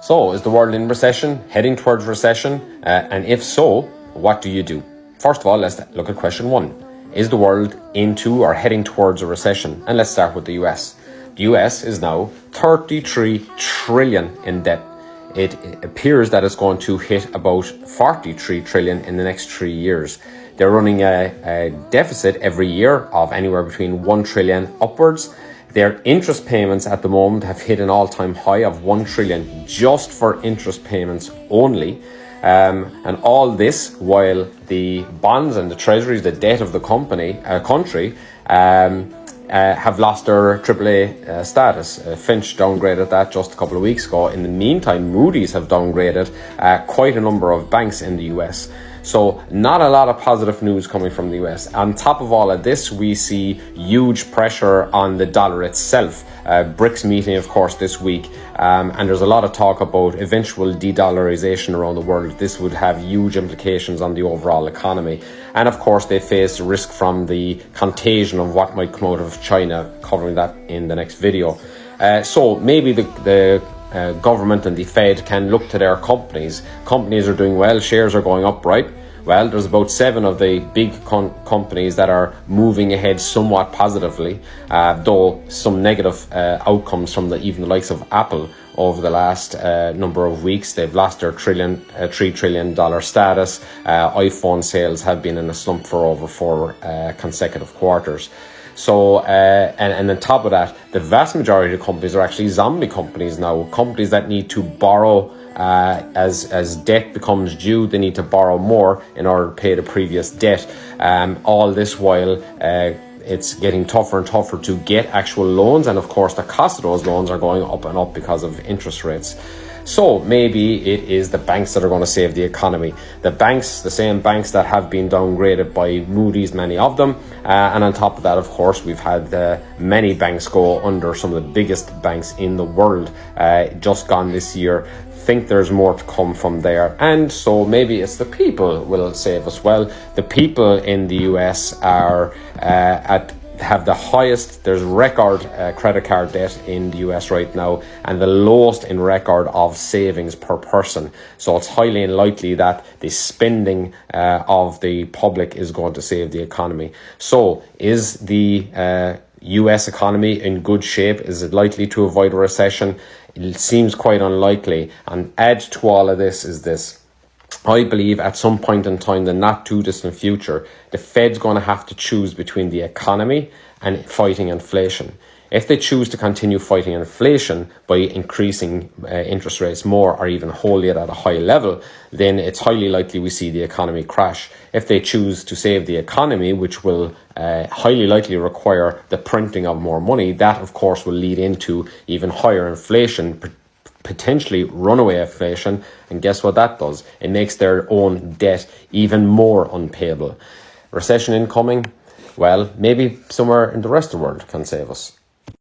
So, is the world in recession, heading towards recession? And if so, what do you do? First of all, let's look at question one. Is the world into or heading towards a recession? And let's start with the US. The US is now 33 trillion in debt. It appears that it's going to hit about 43 trillion in the next 3 years. They're running a deficit every year of anywhere between 1 trillion upwards. Their interest payments at the moment have hit an all-time high of 1 trillion just for interest payments only. And all this while the bonds and the treasuries, the debt of the country, have lost their AAA status. Finch downgraded that just a couple of weeks ago. In the meantime, Moody's have downgraded quite a number of banks in the US. So not a lot of positive news coming from the US. On top of all of this, we see huge pressure on the dollar itself. BRICS meeting, of course, this week. And there's a lot of talk about eventual de-dollarization around the world. This would have huge implications on the overall economy. And of course, they face risk from the contagion of what might come out of China, covering that in the next video. So maybe the government and the Fed can look to their companies. Companies are doing well, shares are going up, right? Well, there's about 7 of the big companies that are moving ahead somewhat positively, though some negative outcomes from even the likes of Apple over the last number of weeks. They've lost their $3 trillion status. iPhone sales have been in a slump for over 4 consecutive quarters. So, and on top of that, the vast majority of companies are actually zombie companies now, companies that need to borrow as debt becomes due. They need to borrow more in order to pay the previous debt. All this while it's getting tougher and tougher to get actual loans. And of course, the cost of those loans are going up and up because of interest rates. So maybe it is the banks that are going to save the economy. The banks, the same banks that have been downgraded by Moody's, many of them. And on top of that, of course, we've had many banks go under, some of the biggest banks in the world just gone this year. Think there's more to come from there. And so maybe it's the people will save us. Well, the people in the US are have the highest, there's record credit card debt in the US right now, and the lowest in record of savings per person. So it's highly unlikely that the spending of the public is going to save the economy. So is the US economy in good shape? Is it likely to avoid a recession? It seems quite unlikely. And add to all of this is this. I believe at some point in time, the not too distant future, the Fed's going to have to choose between the economy and fighting inflation. If they choose to continue fighting inflation by increasing interest rates more or even holding it at a high level, then it's highly likely we see the economy crash. If they choose to save the economy, which will highly likely require the printing of more money, that of course will lead into even higher inflation, potentially runaway inflation. And guess what that does? It makes their own debt even more unpayable. Recession incoming? Well, maybe somewhere in the rest of the world can save us.